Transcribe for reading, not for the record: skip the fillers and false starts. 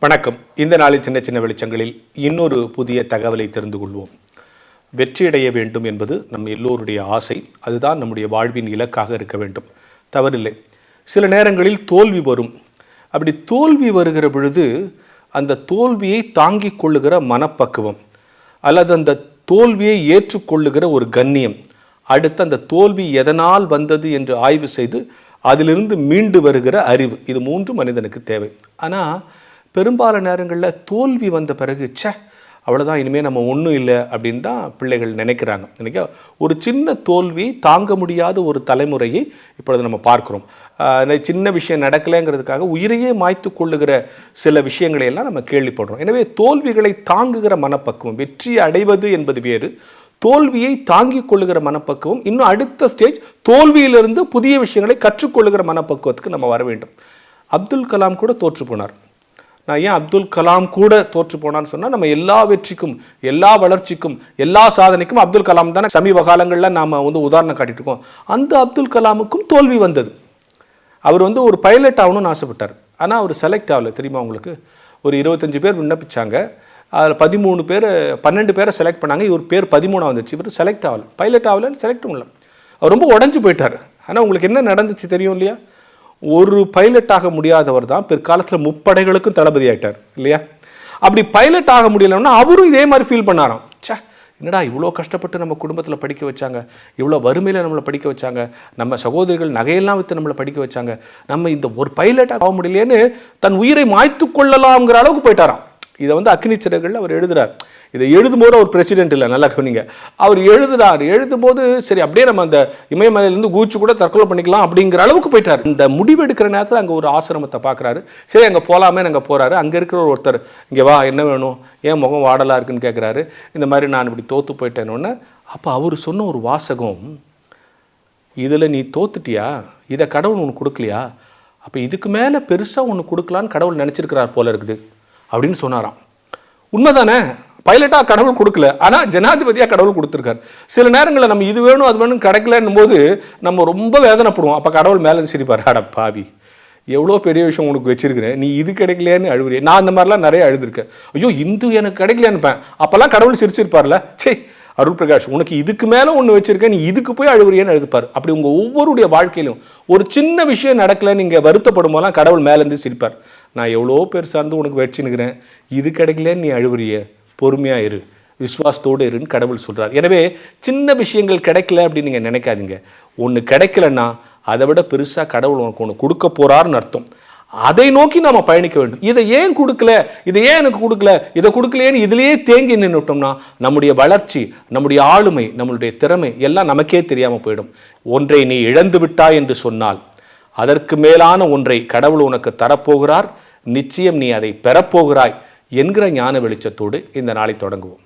வணக்கம். இந்த நாளில் சின்ன சின்ன வெளிச்சங்களில் இன்னொரு புதிய தகவலை தெரிந்து கொள்வோம். வெற்றியடைய வேண்டும் என்பது நம் எல்லோருடைய ஆசை. அதுதான் நம்முடைய வாழ்வின் இலக்காக இருக்க வேண்டும், தவறில்லை. சில நேரங்களில் தோல்வி வரும். அப்படி தோல்வி வருகிற பொழுது அந்த தோல்வியை தாங்கிக் கொள்ளுகிற மனப்பக்குவம், அல்லது அந்த தோல்வியை ஏற்றுக்கொள்ளுகிற ஒரு கண்ணியம், அடுத்து அந்த தோல்வி எதனால் வந்தது என்று ஆய்வு செய்து அதிலிருந்து மீண்டு வருகிற அறிவு, இது மூன்றும் மனிதனுக்கு தேவை. ஆனால் பெரும்பாலான நேரங்களில் தோல்வி வந்த பிறகு அவ்வளோதான், இனிமேல் நம்ம ஒன்றும் இல்லை அப்படின்னு தான் பிள்ளைகள் நினைக்கிறாங்க. நினைக்க ஒரு சின்ன தோல்வி தாங்க முடியாத ஒரு தலைமுறையை இப்பொழுது நம்ம பார்க்குறோம். சின்ன விஷயம் நடக்கலைங்கிறதுக்காக உயிரையே மாய்த்து கொள்ளுகிற சில விஷயங்களையெல்லாம் நம்ம கேள்விப்படுறோம். எனவே தோல்விகளை தாங்குகிற மனப்பக்குவம், வெற்றி அடைவது என்பது வேறு, தோல்வியை தாங்கிக் கொள்ளுகிற மனப்பக்குவம் இன்னும் அடுத்த ஸ்டேஜ், தோல்வியிலிருந்து புதிய விஷயங்களை கற்றுக்கொள்ளுகிற மனப்பக்குவத்துக்கு நம்ம வர வேண்டும். அப்துல் கலாம் கூட தோற்று போனார். நான் ஏன் அப்துல் கலாம் கூட தோற்று போனான்னு சொன்னால், நம்ம எல்லா வெற்றிக்கும், எல்லா வளர்ச்சிக்கும், எல்லா சாதனைக்கும் அப்துல் கலாம் தானே சமீப காலங்களில் நாம் உதாரணம் காட்டிட்டு இருக்கோம். அந்த அப்துல் கலாமுக்கும் தோல்வி வந்தது. அவர் ஒரு பைலட் ஆகணும்னு ஆசைப்பட்டார். ஆனால் அவர் செலக்ட் ஆகலை. தெரியுமா உங்களுக்கு? ஒரு 25 பேர் விண்ணப்பிச்சாங்க. அதில் 12 பேரை செலக்ட் பண்ணாங்க. இவர் பேர் 13 வந்துச்சு. இவர் செலக்ட் ஆகலை, பைலட் ஆகலைன்னு செலக்டும் இல்லை. அவர் ரொம்ப உடஞ்சி போயிட்டார். ஆனால் உங்களுக்கு என்ன நடந்துச்சு தெரியும் இல்லையா? ஒரு பைலட் ஆக முடியாதவர் தான் பிற்காலத்தில் முப்படைகளுக்கும் தளபதி ஆகிட்டார் இல்லையா? அப்படி பைலட் ஆக முடியலன்னா அவரும் இதே மாதிரி ஃபீல் பண்ணாராம். என்னடா இவ்வளோ கஷ்டப்பட்டு நம்ம குடும்பத்தில் படிக்க வச்சாங்க, இவ்வளோ வறுமையில் நம்மளை படிக்க வச்சாங்க, நம்ம சகோதரிகள் நகையெல்லாம் விற்று நம்மளை படிக்க வச்சாங்க, நம்ம இந்த ஒரு பைலட்டாக ஆக முடியலேன்னு தன் உயிரை மாய்த்து கொள்ளலாம்ங்கிற அளவுக்கு போயிட்டாராம். இதை அக்னி சிறகுகளில் அவர் எழுதுகிறார். இதை எழுதும்போது அவர் பிரசிடென்ட் இல்லை, நல்லா கவனிங்க. அவர் எழுதும்போது சரி அப்படியே நம்ம அந்த இமயமலையிலேருந்து கூச்சு கூட தற்கொலை பண்ணிக்கலாம் அப்படிங்கிற அளவுக்கு போயிட்டார். இந்த முடிவு எடுக்கிற நேரத்தில் அங்கே ஒரு ஆசிரமத்தை பார்க்குறாரு. சரி அங்கே போகலாமே, அங்கே போகிறாரு. அங்கே இருக்கிற ஒருத்தர், இங்கே வா, என்ன வேணும், ஏன் முகம் வாடலாக இருக்குன்னு கேட்குறாரு. இந்த மாதிரி நான் இப்படி தோற்று போயிட்டேன்னு. அப்போ அவர் சொன்ன ஒரு வாசகம், இதில் நீ தோத்துட்டியா, இதை கடவுள் ஒன்று கொடுக்கலையா, அப்போ இதுக்கு மேலே பெருசாக ஒன்று கொடுக்கலான்னு கடவுள் நினச்சிருக்கிறார் போல இருக்குது அப்படின்னு சொன்னாராம். உண்மைதானே? பைலட்டாக கடவுள் கொடுக்கல, ஆனால் ஜனாதிபதியாக கடவுள் கொடுத்துருக்காரு. சில நேரங்களில் நம்ம இது வேணும் அது வேணும் கிடைக்கலன்னும் போது நம்ம ரொம்ப வேதனைப்படுவோம். அப்போ கடவுள் மேலே சிரிப்பார், அட பாவி, எவ்வளோ பெரிய விஷயம் உனக்கு வச்சிருக்கிறேன், நீ இது கிடைக்கலையான்னு அழுவுறேன். நான் அந்த மாதிரிலாம் நிறைய அழுதுருக்கேன். ஐயோ இந்து எனக்கு கிடைக்கலையான்னுப்பேன். அப்போல்லாம் கடவுள் சிரிச்சிருப்பார்ல, அருள் பிரகாஷ் உனக்கு இதுக்கு மேலே ஒன்று வச்சிருக்கேன், நீ இதுக்கு போய் அழுவுறியன்னு எழுதுப்பார். அப்படி உங்கள் ஒவ்வொருடைய வாழ்க்கையிலும் ஒரு சின்ன விஷயம் நடக்கலை நீங்கள் வருத்தப்படும் போதெல்லாம் கடவுள் மேலேருந்து சிரிப்பார். நான் எவ்வளோ பேர் சார்ந்து உனக்கு வச்சுன்னுக்கிறேன், இது கிடைக்கலன்னு நீ அழுவுறிய, பொறுமையாக இரு, விசுவாசத்தோடு இருன்னு கடவுள் சொல்கிறார். எனவே சின்ன விஷயங்கள் கிடைக்கல அப்படின்னு நீங்கள் நினைக்காதீங்க. ஒன்று கிடைக்கலன்னா அதை விட பெருசாக கடவுள் உனக்கு ஒன்று கொடுக்க போகிறாருன்னு அர்த்தம். அதை நோக்கி நாம் பயணிக்க வேண்டும். இதை ஏன் கொடுக்கல, இதை ஏன் எனக்கு கொடுக்கல, இதை கொடுக்கலையேன்னு இதிலேயே தேங்கி நின்றுட்டோம்னா நம்முடைய வளர்ச்சி, நம்முடைய ஆளுமை, நம்மளுடைய திறமை எல்லாம் நமக்கே தெரியாமல் போயிடும். ஒன்றை நீ இழந்து விட்டாய் என்று சொன்னால் அதற்கு மேலான ஒன்றை கடவுள் உனக்கு தரப்போகிறார். நிச்சயம் நீ அதை பெறப்போகிறாய் என்கிற ஞான வெளிச்சத்தோடு இந்த நாளை தொடங்குவோம்.